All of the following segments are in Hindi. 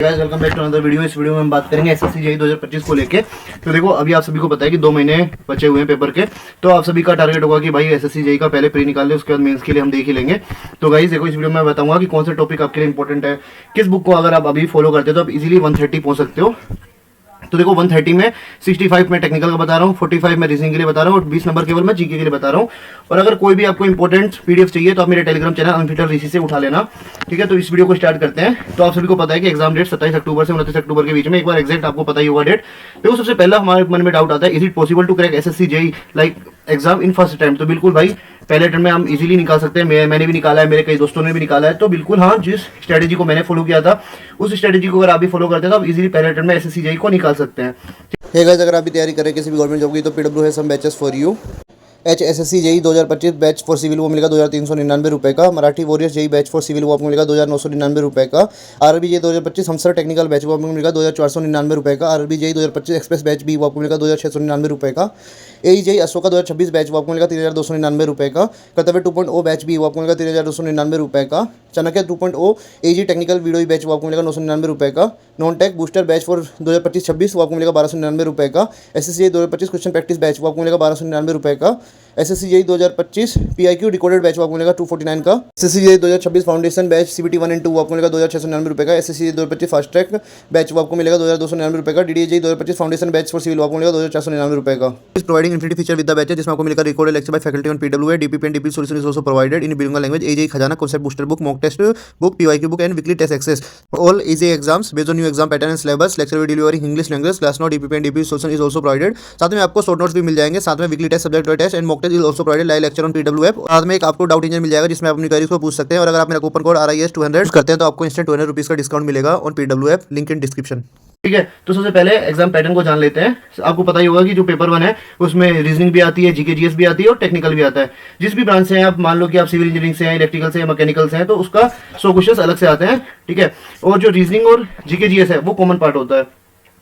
Guys welcome back to another video. इस वीडियो में हम बात करेंगे एसएससी जेईई 2025 को लेके। तो देखो अभी आप सभी को पता है कि 2 महीने बचे हुए हैं पेपर के, तो आप सभी का टारगेट होगा कि भाई एसएससी जेईई का पहले प्री निकाल ले, उसके बाद मेंस के लिए हम देख ही लेंगे। तो गाइस देखो इस वीडियो में मैं बताऊंगा कि कौन से टॉपिक आपके लिए इंपॉर्टेंट है, किस बुक को अगर आप अभी फॉलो करते हो तो आप इजीली 130 पहुंच सकते हो। तो देखो 130 में 65 में टेक्निकल का बता रहा हूँ, 45 में रीजनिंग के लिए बता रहा हूँ और 20 नंबर केवल मैं जीके के लिए बता रहा हूँ। और अगर कोई भी आपको इंपॉर्टेंट पीडीएफ चाहिए तो आप मेरे टेलीग्राम चैनल अनफिल्टर्ड ऋषि से उठा लेना, ठीक है। तो इस वीडियो को स्टार्ट करते हैं। तो आप सभी को पता है कि एग्जाम डेट 27 अक्टूबर से 29 अक्टूबर के बीच में, एक बार एग्जैक्ट आपको पता ही होगा डेट। देखो सबसे पहला हमारे मन में डाउट आता है, is it possible to crack SSC JE like exam in first attempt. तो बिल्कुल भाई पहले अटेम्प्ट में हम इजीली निकाल सकते हैं। मैंने भी निकाला है, मेरे कई दोस्तों ने भी निकाला है। तो बिल्कुल हाँ, जिस स्ट्रेटेजी को मैंने फॉलो किया था उस स्ट्रेटेजी को अगर आप भी फॉलो करते हैं तो आप इजीली पहले अटेम्प्ट में एसएससी जेईई को निकाल सकते हैं। हे गाइस, अगर आप भी तैयारी करें किसी भी गवर्नमेंट जॉब की तो पीडब्ल्यू है some batches for you. HSSC JEE 2025 batch for civil वो मिलेगा 2399 रुपये का। Marathi warriors JEE batch for civil वो आपको मिलेगा 2999 रुपये का। आरआरबी जेईई 2025 हमसर टेक्निकल बैच वो आपको मिलेगा 2499 रुपये का। आरआरबी जेईई 2025 एक्सप्रेस बैच भी वो आपको मिलेगा 2699 रुपये का। एई जेईई अशोका 2026 बैच वो आपको मिलेगा 3299 रुपये का। कर्तव्य 2.0 बैच भी वो आपको मिलेगा 3299 रुपये का। चाणक्य 2.0 एजी टेक्निकल वीडियो बैच वो आपको मिलेगा 999 रुपये का। Non tech booster batch for 2025-26 वो आपको मिलेगा 1299 रुपये का। एसएससी 2025 क्वेश्चन प्रैक्टिस बैच वो आपको मिलेगा 1299 रुपये का। SSC JE 2025 PIQ decoded batch वो आपको मिलेगा 249 का। SSC JE 2026 foundation batch CBT 1 and 2 वो आपको मिलेगा 2699 रुपये का। SSC JE 2025 fast track batch वो आपको मिलेगा 2299 रुपये का। DDA JE 2025 foundation batch for civil वो आपको मिलेगा 2499 रुपये का। इस providing infinity feature with the batch, जिसमें आपको मिलेगा recorded lecture by faculty on पीडब्ल्यूए, DPP and DP solution is also provided in bilingual language. AJE Khazana concept booster book, mock test book, PYQ book and weekly test access all easy exams based on new exam pattern and syllabus. Lecture video delivering English language, class note, DPP and DP solution is also provided. साथ में आपको शॉर्ट नोट्स भी मिल जाएंगे। साथ में weekly test, subject wise test and mock test is also provided. Live lecture on PW app. साथ में एक आपको डाउट इंजन मिल जाएगा जिसमें आप अपनी क्वेरीज को पूछ सकते हैं। और अगर आप मेरा कूपन कोड RIS 200 करते हैं तो आपको इंस्टेंट 200 रुपीज का डिस्काउंट मिलेगा on PW app, link in description. ठीक है, तो सबसे पहले एग्जाम पैटर्न को जान लेते हैं। आपको पता ही होगा कि जो पेपर 1 है उसमें रीजनिंग भी आती है, जीके जीएस भी आती है और टेक्निकल भी आता है। जिस भी ब्रांच से हैं आप, मान लो कि आप सिविल इंजीनियरिंग से हैं, इलेक्ट्रिकल से, मैकेनिकल से हैं, तो उसका 100 क्वेश्चन अलग से आते हैं, ठीक है। और जो रीजनिंग और जीके जीएस है वो कॉमन पार्ट होता है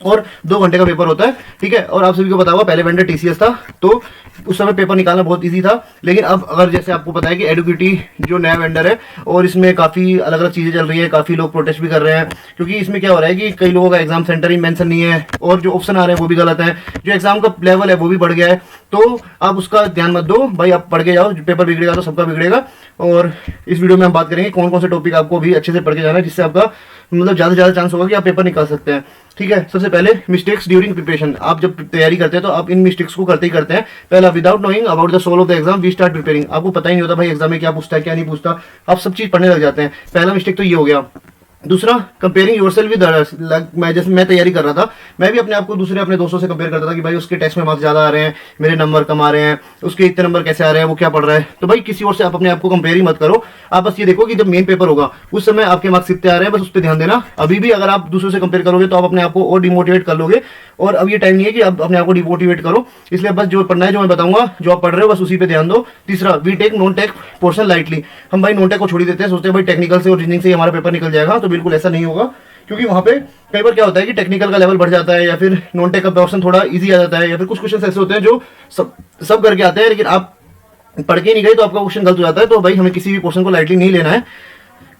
और 2 घंटे का पेपर होता है, ठीक है। और आप सभी को पता होगा पहले वेंडर टीसीएस था, तो उस समय पेपर निकालना बहुत इजी था। लेकिन अब अगर जैसे आपको पता है कि एडुकेटी जो नया वेंडर है और इसमें काफ़ी अलग अलग चीज़ें चल रही है, काफ़ी लोग प्रोटेस्ट भी कर रहे हैं, क्योंकि इसमें क्या हो रहा है कि कई लोगों का एग्जाम सेंटर ही मेंशन नहीं है और जो ऑप्शन आ रहे हैं वो भी गलत है, जो एग्जाम का लेवल है वो भी बढ़ गया है। तो आप उसका ध्यान मत दो भाई, आप पढ़ के जाओ, पेपर बिगड़ेगा तो सबका बिगड़ेगा। और इस वीडियो में हम बात करेंगे कौन कौन से टॉपिक आपको भी अच्छे से पढ़ के जाना है, जिससे आपका मतलब ज़्यादा से ज़्यादा चांस होगा कि आप पेपर निकाल सकते हैं, ठीक है। सबसे पहले मिस्टेक्स ड्यूरिंग प्रिपरेशन। आप जब तैयारी करते हैं तो आप इन मिस्टेक्स को करते ही करते हैं। पहला, without knowing about the soul of the exam we start preparing. आपको पता ही नहीं होता भाई एग्जाम में क्या पूछता है क्या नहीं पूछता, आप सब चीज़ पढ़ने लग जाते हैं। पहला मिस्टेक तो ये हो गया। दूसरा, कंपेयरिंग योरसेल्फ विद अदर्स। मैं तैयारी कर रहा था, मैं भी अपने आप को दूसरे अपने दोस्तों से कंपेयर करता था कि भाई उसके टेस्ट में मार्क्स ज़्यादा आ रहे हैं, मेरे नंबर कम आ रहे हैं, उसके इतने नंबर कैसे आ रहे हैं, वो क्या पढ़ रहा है। तो भाई किसी और से आप अपने आप को कंपेयर ही मत करो। आप बस ये देखो कि जब मेन पेपर होगा उस समय आपके मार्क्स कितने आ रहे हैं, बस उस पर ध्यान देना। अभी भी अगर आप दूसरों से कंपेयर करोगे तो आप अपने आप को और डिमोटिवेट कर लोगे, और अब ये टाइम नहीं है कि आप अपने आप को डिमोटिवेट करो। इसलिए बस जो पढ़ना है, जो मैं बताऊंगा, जो आप पढ़ रहे हो बस उसी पे ध्यान दो। तीसरा, we take non tech portion lightly. हम भाई नॉन टेक को छोड़ ही देते हैं, सोचते हैं भाई टेक्निकल से और रीजनिंग से हमारा पेपर निकल जाएगा। तो बिल्कुल ऐसा नहीं होगा, क्योंकि वहाँ पे कई बार क्या होता है कि टेक्निकल का लेवल बढ़ जाता है, या फिर नॉन टेक का पोर्शन थोड़ा इजी आ जाता है, या फिर कुछ क्वेश्चन ऐसे होते हैं जो सब करके आते हैं लेकिन आप पढ़ के नहीं गए तो आपका क्वेश्चन गलत हो जाता है। तो भाई हमें किसी भी पोर्शन को लाइटली नहीं लेना है।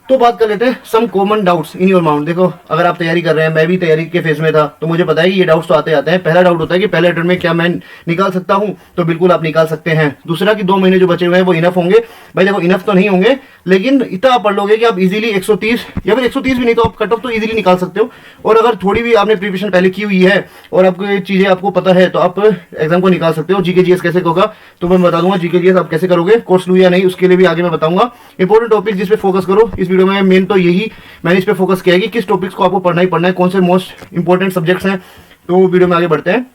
तो बात कर लेते हैं some common doubts in your mind. देखो अगर आप तैयारी कर रहे हैं, मैं भी तैयारी के फेज में था, तो मुझे पता है कि ये डाउट्स तो आते हैं। पहला डाउट होता है कि पहले अटेम्प्ट में क्या मैं निकाल सकता हूं, तो बिल्कुल आप निकाल सकते हैं। दूसरा कि 2 महीने जो बचे हुए हैं वो इनफ होंगे। भाई देखो इनफ तो नहीं होंगे, लेकिन इतना आप पढ़ लोगे कि आप इजीली 130 या फिर 130 भी नहीं तो आप कट ऑफ तो इजीली निकाल सकते हो। और अगर थोड़ी भी आपने प्रिपरेशन पहले की हुई है और आपको ये चीजें आपको पता है तो आप एग्जाम को निकाल सकते हो। जीके जीएस कैसे होगा तो मैं बता दूंगा, जीके जीएस आप कैसे करोगे, कोर्स लू या नहीं उसके लिए भी आगे मैं बताऊंगा। इंपॉर्टेंट टॉपिक जिस पे फोकस करो इस वीडियो में, मेन तो यही मैंने इस पे फोकस किया है कि किस टॉपिक्स को आपको पढ़ना ही पढ़ना है, कौन से मोस्ट इंपॉर्टेंट सब्जेक्ट्स हैं। तो वीडियो में आगे बढ़ते हैं।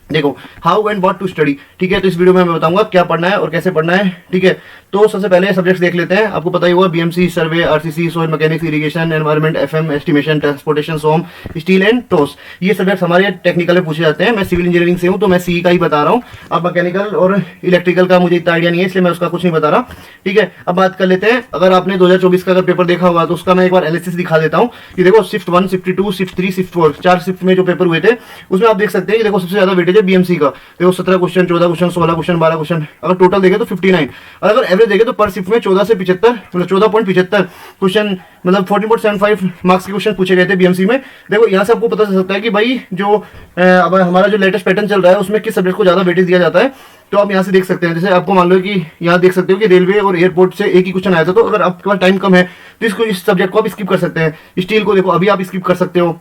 देखो how and what to study, ठीक है। तो इस वीडियो में मैं बताऊंगा क्या पढ़ना है और कैसे पढ़ना है, ठीक है। तो सबसे पहले सब्जेक्ट्स देख लेते हैं। आपको पता ही होगा BMC, survey, RCC, soil mechanics, irrigation, environment, FM, estimation, transportation, SOM, steel and TOS. ये सब्जेक्ट्स हमारे टेक्निकल में पूछे जाते हैं। मैं सिविल इंजीनियरिंग से हूँ तो मैं सी का ही बता रहा हूँ। अब मैकेनिकल और इलेक्ट्रिकल का मुझे इतना आइडिया नहीं है, इसलिए मैं उसका कुछ नहीं बता रहा, ठीक है। अब बात कर लेते हैं, अगर आपने 2024 का अगर पेपर देखा होगा तो उसका मैं एक बार एनालिसिस दिखा देता हूँ कि देखो shift 1, shift 2, shift 3, shift 4, 4 shift में जो पेपर हुए थे उसमें आप देख सकते हैं कि देखो सबसे ज्यादा वेटेज है बीएमसी का। देखो 17 क्वेश्चन, 14 क्वेश्चन, 16 क्वेश्चन, 12 क्वेश्चन, अगर टोटल देखें तो 59। और अगर एवरेज देखें तो पर शिफ्ट में 14 से 75 मतलब 14.75 क्वेश्चन मतलब 14.75 मार्क्स के क्वेश्चन पूछे गए थे बीएमसी में। देखो यहाँ से आपको पता चल सकता है कि भाई जो अब हमारा जो लेटेस्ट पैटर्न चल रहा है उसमें किस सब्जेक्ट को ज़्यादा वेटेज दिया जाता है। तो आप यहाँ से देख सकते हैं, जैसे आपको मान लो कि यहाँ देख सकते हो कि रेलवे और एयरपोर्ट से एक ही क्वेश्चन आया था, तो अगर आपके पास टाइम कम है तो इस सब्जेक्ट को आप स्किप कर सकते हैं। स्टील को देखो अभी आप स्किप कर सकते हो।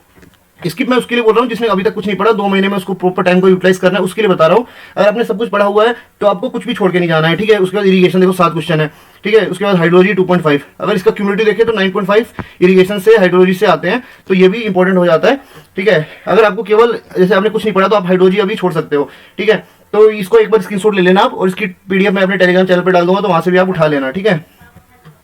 स्किप मैं उसके लिए बोल रहा हूँ जिसने अभी तक कुछ नहीं पढ़ा, 2 महीने में उसको प्रॉपर टाइम को यूटिलाइज करना है, उसके लिए बता रहा हूँ। अगर आपने सब कुछ पढ़ा हुआ है तो आपको कुछ भी छोड़ के नहीं जाना है, ठीक है। उसके बाद इरिगेशन देखो 7 क्वेश्चन है, ठीक है। उसके बाद हाइड्रोलॉजी 2.5, अगर इसका क्यूमुलेटिव देखें तो 9.5 इरिगेशन से हाइड्रोलॉजी से आते हैं, तो ये भी इंपॉर्टेंट हो जाता है, ठीक है। अगर आपको केवल जैसे आपने कुछ नहीं पढ़ा तो आप हाइड्रोलॉजी अभी छोड़ सकते हो, ठीक है। तो इसको एक बार स्क्रीनशॉट ले लेना आप, और इसकी पीडीएफ मैं अपने टेलीग्राम चैनल पर डाल दूंगा, तो वहां से भी आप उठा लेना, ठीक है।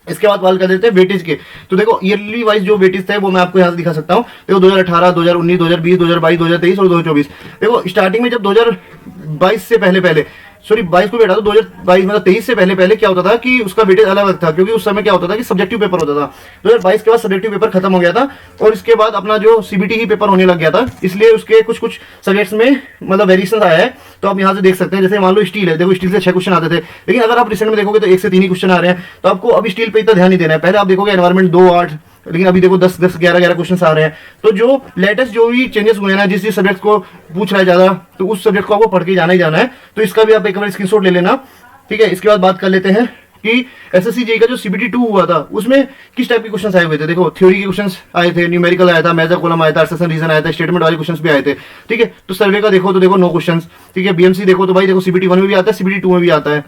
इसके बाद बात कर देते हैं वेटेज के। तो देखो ईयरली वाइज जो वेटेज थे वो मैं आपको यहाँ से दिखा सकता हूँ। देखो 2018, 2019, 2020, 2022, 2023 और 2024। देखो स्टार्टिंग में जब 2022 से पहले सॉरी 22 को बेटा तो 2022 मतलब 23 से पहले क्या होता था कि उसका वेटेज अलग अलग था, क्योंकि उस समय क्या होता था कि सब्जेक्टिव पेपर होता था। 2022 के बाद सब्जेक्टिव पेपर खत्म हो गया था और इसके बाद अपना जो सीबीटी ही पेपर होने लग गया था, इसलिए उसके कुछ सब्जेक्ट्स में मतलब वेरिएशन आया है। तो आप यहाँ से देख सकते हैं, जैसे मान लो स्टील है, देखो स्टील से 6 क्वेश्चन आते थे, लेकिन अगर आप रिसेंट में देखोगे तो 1 से 3 ही क्वेश्चन आ रहे हैं। तो आपको अभी स्टील पे इतना ध्यान नहीं देना है। पहले आप देखोगे एनवायरमेंट 2, 8, लेकिन अभी देखो 10, 11 क्वेश्चन आ रहे हैं। तो जो लेटेस्ट जो भी चेंजेस हुए हैं ना, जिस सब्जेक्ट को पूछ रहा है ज्यादा, तो उस सब्जेक्ट को आपको पढ़ के जाना ही जाना है। तो इसका भी आप एक बार स्क्रीनशॉट ले लेना, ठीक है। इसके बाद बात कर लेते हैं कि एसएससी जेईई का जो सीबीटी 2 हुआ था उसमें किस टाइप के क्वेश्चंस आए हुए थे। देखो थ्योरी के क्वेश्चंस आए थे, न्यूमेरिकल आया था, मेजर कॉलम आया था, असर्शन रीजन आया था, स्टेटमेंट वाले क्वेश्चंस भी आए थे, ठीक है। तो सर्वे का देखो तो देखो 9 क्वेश्चंस, ठीक है। बीएमसी देखो तो भाई देखो सीबीटी 1 में भी आता है, सीबीटी 2 में भी आता है।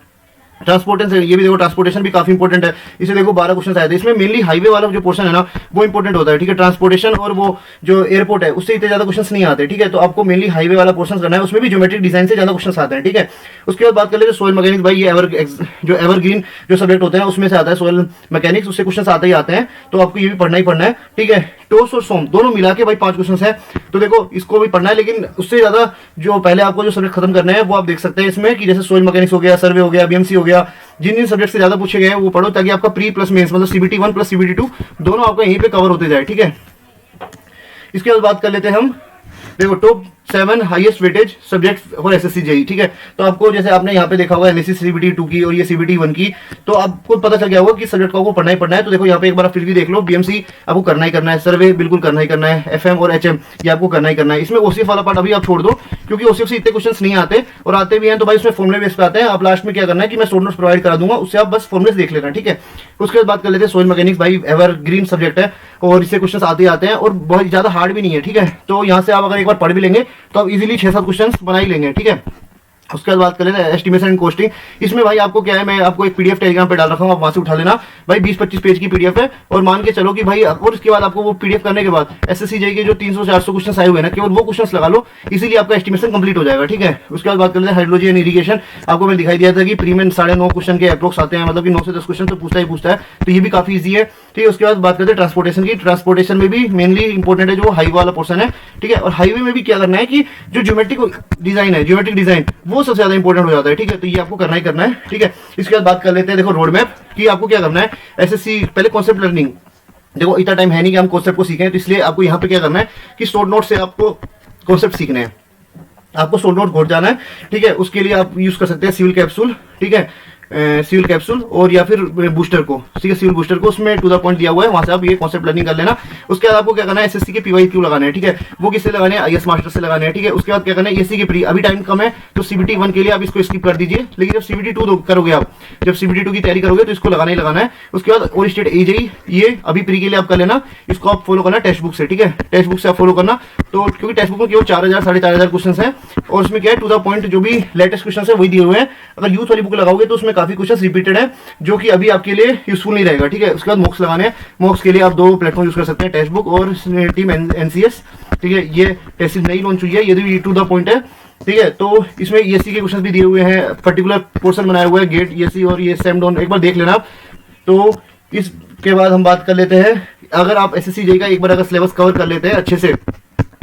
ट्रांसपोर्टेशन ये भी देखो, ट्रांसपोर्टेशन भी काफी इंपॉर्टेंट है। इसे देखो 12 क्वेश्चन आए थे। इसमें मेनली हाईवे वाला जो पोर्शन है ना वो इंपॉर्टेंट होता है, ठीक है। ट्रांसपोर्टेशन और वो जो एयरपोर्ट है उससे इतने ज्यादा क्वेश्चन नहीं आते, ठीक है। तो आपको मेनली हाईवे वाला पोर्शन करना है, उसमें भी ज्योमेट्रिक डिजाइन से ज्यादा क्वेश्चन आते हैं, ठीक है। उसके बाद बात कर लेते हैं सोइल मैकेनिक्स। भाई ये एवरग्रीन जो सब्जेक्ट होते हैं उसमें से आता है सोइल मैकेनिक्स, उससे क्वेश्चन आते ही आते हैं। तो आपको ये भी पढ़ना ही पढ़ना है, ठीक है। टोस और सोम दोनों मिला के भाई 5 क्वेश्चन है, तो देखो इसको भी पढ़ना है। लेकिन उससे ज्यादा जो पहले आपको जो सब्जेक्ट खत्म करना है वो आप देख सकते हैं इसमें, कि जैसे सोइल मैकेनिक्स हो गया, सर्वे हो गया, बीएमसी हो गया, जिन सब्जेक्ट से ज्यादा पूछे गए हैं वो पढ़ो, ताकि आपका प्री प्लस मेंस मतलब सीबीटी 1 प्लस सीबीटी 2 दोनों आपका यहीं पे कवर होते जाए, ठीक है। इसके बाद बात कर लेते हैं हम, देखो top 7 highest weightage subject for SSC JEE, ठीक है। तो आपको जैसे आपने यहाँ पे देखा होगा एनालिसिस सीबीटी 2 की और ये सीबीटी 1 की, तो आपको पता चल गया होगा कि सब्जेक्ट को आपको पढ़ना ही पढ़ना है। तो देखो यहाँ पे एक बार फिर भी देख लो, बीएमसी आपको करना ही करना है, सर्वे बिल्कुल करना ही करना है, एफएम और एचएम ये आपको करना ही करना है। इसमें ओसीएफ वाला पार्ट अभी आप छोड़ दो, क्योंकि ओसीएफ से इतने क्वेश्चन नहीं आते, और आते भी हैं तो भाई उसमें फॉर्मुले बेस पे आते हैं। आप लास्ट में क्या करना है कि मैं शॉर्ट नोट्स प्रोवाइड करा दूंगा, उससे आप बस फॉर्मुले देख लेना, ठीक है। उसके बाद बात कर लेते हैं सोइल मैकेनिक्स। भाई एवरग्रीन सब्जेक्ट है और इससे क्वेश्चन आते ही आते हैं, और बहुत ज्यादा हार्ड भी नहीं है, ठीक है। तो यहाँ से आप अगर एक बार पढ़ भी लेंगे तो आप इजीली 6-7 क्वेश्चन बना ही लेंगे, ठीक है। उसके बाद बात कर लेते हैं एस्टिमेशन एंड कॉस्टिंग। इसमें भाई आपको क्या है, मैं आपको एक पीडीएफ टेलीग्राम पे डाल रखा हूँ, आप वहां से उठा लेना। भाई 20-25 पेज की पीडीएफ है, और मान के चलो कि भाई, और इसके बाद आपको वो पीडीएफ करने के बाद एसएससी जेईई के जो 300-400 क्वेश्चन आए हुए हैं ना, केवल वो क्वेश्चन लगा लो, इसीलिए आपका एस्टिमेशन कंप्लीट हो जाएगा, ठीक है। उसके बाद बात कर लेते हैं हाइड्रोलॉजी एंड इरिगेशन। आपको मैंने दिखाई दिया था कि प्री में 9.5 क्वेश्चन के अप्रोक्स आते हैं, मतलब कि 9 से 10 क्वेश्चन तो पूछता ही पूछता है, तो ये भी काफी ईजी है, ठीक है। उसके बाद बात करते हैं ट्रांसपोर्टेशन की। ट्रांसपोर्टेशन में भी मेनली इंपॉर्टेंट है जो हाईवे वाला पोर्शन है, ठीक है। और हाईवे में भी क्या करना है कि जो ज्योमेट्रिक डिजाइन है, ज्योमेट्रिक डिजाइन वो सबसे ज्यादा इंपॉर्टेंट हो जाता है, ठीक है। तो ये आपको करना ही करना है, ठीक है। इसके बाद बात कर लेते हैं देखो रोड मैप कि आपको क्या करना है। एसएससी पहले कॉन्सेप्ट लर्निंग, देखो इतना टाइम है नहीं कि हम कॉन्सेप्ट को सीखें, तो इसलिए आपको यहाँ पे क्या करना है कि शॉर्ट नोट से आपको कॉन्सेप्ट सीखने हैं, आपको शॉर्ट नोट घोट जाना है, ठीक है। उसके लिए आप यूज कर सकते हैं सिविल कैप्सूल, ठीक है, सिविल कैप्सूल, और या फिर बूस्टर को, ठीक है, सिविल बूस्टर को, उसमें टू द पॉइंट दिया हुआ है, वहां से आप ये कॉन्सेप्ट लर्निंग कर लेना। उसके बाद आपको क्या करना है, एसएससी के पीवाईक्यू लगाने हैं, ठीक है। वो किससे लगाने हैं, आईएएस मास्टर से लगाने हैं, ठीक है। उसके बाद क्या करना है, एससी के प्री, अभी टाइम कम है तो सीबीटी 1 के लिए आप इसको स्किप कर दीजिए, लेकिन जब सीबीटी 2 करोगे, आप जब सीबीटी 2 की तैयारी करोगे तो इसको लगाना ही लगाना है। उसके बाद और स्टेट एजेई, ये अभी प्री के लिए आप कर लेना, इसको आप फॉलो करना टेक्स्ट बुक से, ठीक है। टेक्स्ट बुक से आप फॉलो करना, तो क्योंकि टेक्स्ट बुक में केवल 4000-4500 क्वेश्चन है, और उसमें क्या है टू द पॉइंट जो भी लेटेस्ट क्वेश्चन है वही दिए हुए हैं। अगर यूथ वाली बुक लगाओगे तो उसमें काफी क्वेश्चन रिपीटेड है, जो कि अभी आपके लिए यूजफुल नहीं रहेगा, ठीक है। उसके बाद मॉक्स लगाने हैं। मॉक्स के लिए आप 2 प्लेटफॉर्म यूज कर सकते हैं, टेक्स्ट बुक और टीम एनसीएस, ठीक है। ये टेस्ट नई लॉन्च हुई है, ये भी टू द पॉइंट है, ठीक है। तो इसमें ईएससी के क्वेश्चन भी दिए हुए हैं, पर्टिकुलर पोर्शन बनाया हुआ है, गेट, ईएससी और ये सेमडॉन, एक बार देख लेना आप। तो इसके बाद हम बात कर लेते हैं, अगर आप एसएससी जेईई का एक बार अगर सिलेबस कवर कर लेते हैं अच्छे से,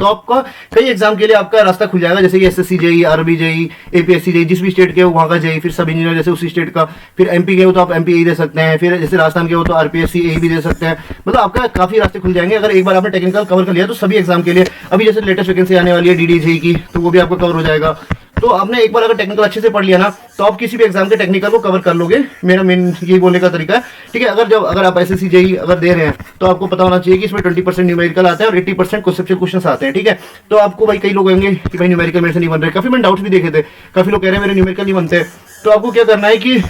तो आपका कई एग्जाम के लिए आपका रास्ता खुल जाएगा, जैसे कि SSC JE, RB JE, APSC JE, जिस भी स्टेट के हो वहाँ का जेईई, फिर सब इंजीनियर जैसे उसी स्टेट का, फिर एमपी के हो तो आप एमपी दे सकते हैं, फिर जैसे राजस्थान के हो तो आरपीएससी ए भी दे सकते हैं। मतलब आपका काफी रास्ते खुल जाएंगे अगर एक बार आपने टेक्निकल कवर कर लिया तो सभी एग्जाम के लिए। अभी जैसे लेटेस्ट वैकेंसी आने वाली है डीडी जेईई की, तो वो भी आपको कवर हो जाएगा। तो आपने एक बार अगर टेक्निकल अच्छे से पढ़ लिया ना, तो आप किसी भी एग्जाम के टेक्निकल को कवर कर लोगे। मेरा मेन यही बोलने का तरीका है, ठीक है। अगर आप एसएससी जेईई अगर दे रहे हैं, तो आपको पता होना चाहिए कि इसमें 20% न्यूमेरिकल आता है और 80% कॉन्सेप्चुअल क्वेश्चन आते हैं, ठीक है। तो आपको भाई कई लोग होंगे कि भाई न्यूमेरिकल मेरे से नहीं बन रहे, काफी मैंने डाउट्स भी देखे थे, काफी लोग कह रहे हैं मेरे न्यूमेरिकल नहीं बनते। तो आपको क्या करना है कि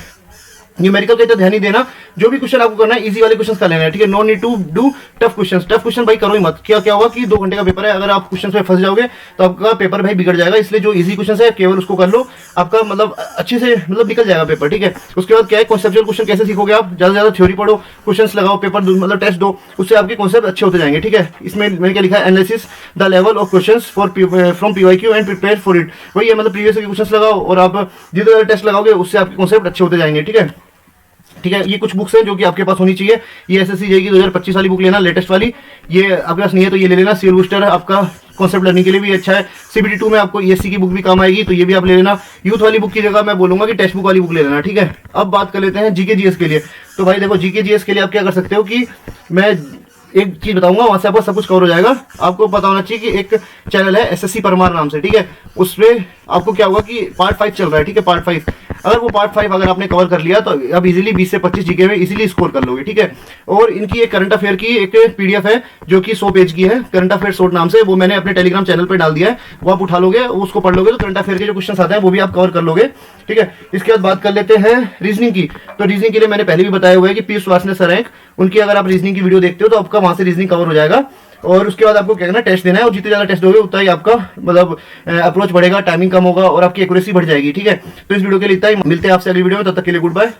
न्यूमेरिकल का इतना ध्यान नहीं देना, जो भी क्वेश्चन आपको करना है इजी वाले क्वेश्चन कर लेना है, ठीक है। No need to do tough question भाई करो ही मत। क्या होगा कि 2 घंटे का पेपर है, अगर आप क्वेश्चन में फंस जाओगे तो आपका पेपर भाई बिगड़ जाएगा। इसलिए जो इजी क्वेश्चन है केवल उसको कर लो, आपका मतलब अच्छे से मतलब निकल जाएगा पेपर, ठीक है। उसके बाद क्या है, कॉन्सेप्चुअल क्वेश्चन कैसे सीखोगे आप, ज्यादा से ज्यादा थ्योरी पढ़ो, क्वेश्चन लगाओ, पेपर मतलब टेस्ट दो, उससे आपके कॉन्सेप्ट अच्छे होते जाएंगे, ठीक है। इसमें मैंने क्या लिखा है, analysis the level of question from PYQ and prepare for it. वही है, मतलब प्रीवियस के क्वेश्चन लगाओ और आप जितने ज्यादा टेस्ट लगाओगे उससे आपके कॉन्सेप्ट अच्छे होते जाएंगे, ठीक है। ठीक है, ये कुछ बुक्स हैं जो कि आपके पास होनी चाहिए। ये एसएससी जेईई की 2025 वाली बुक लेना, लेटेस्ट वाली। ये आपके पास नहीं है तो ये ले लेना। सीएल बूस्टर आपका कॉन्सेप्ट लर्निंग के लिए भी अच्छा है। सीबीटी 2 में आपको ईएससी की बुक भी काम आएगी, तो ये भी आप ले लेना। यूथ वाली बुक की जगह मैं बोलूंगा कि टेक्स्ट बुक वाली बुक ले लेना, ठीक है। अब बात कर लेते हैं जीके जीएस के लिए। तो भाई देखो, जीके जीएस के लिए आप क्या कर सकते हो कि मैं एक चीज बताऊंगा, वहां से आपको सब कुछ कवर हो जाएगा। आपको पता होना चाहिए कि एक चैनल है एसएससी परमार नाम से, ठीक है। उसमें आपको क्या होगा कि पार्ट 5 चल रहा है, ठीक है। पार्ट 5 अगर वो पार्ट 5 अगर आपने कवर कर लिया तो अब इजीली 20 से 25 जीके में इजीली स्कोर कर लोगे, ठीक है। और इनकी एक करंट अफेयर की एक पीडीएफ है जो कि 100 पेज की है, करंट अफेयर शॉर्ट नाम से। वो मैंने अपने टेलीग्राम चैनल पर डाल दिया है, वो आप उठा लोगे, उसको पढ़ लोगे तो करंट अफेयर के जो क्वेश्चन आते हैं वो भी आप कवर कर लोगे, ठीक है। इसके बाद बात कर लेते हैं रीजनिंग की। तो रीजनिंग के लिए मैंने पहले भी बताया हुआ है कि पी सुहासने सर हैं, उनकी अगर आप रीजनिंग की वीडियो देखते हो तो आपका वहां से रीजनिंग कवर हो जाएगा। और उसके बाद आपको क्या करना है, टेस्ट देना है, और जितने ज्यादा टेस्ट दोगे उतना ही आपका मतलब अप्रोच बढ़ेगा, टाइमिंग कम होगा और आपकी एक्यूरेसी बढ़ जाएगी, ठीक है। तो इस वीडियो के लिए इतना ही, मिलते हैं आपसे अगली वीडियो में, तब तक के लिए गुड बाय।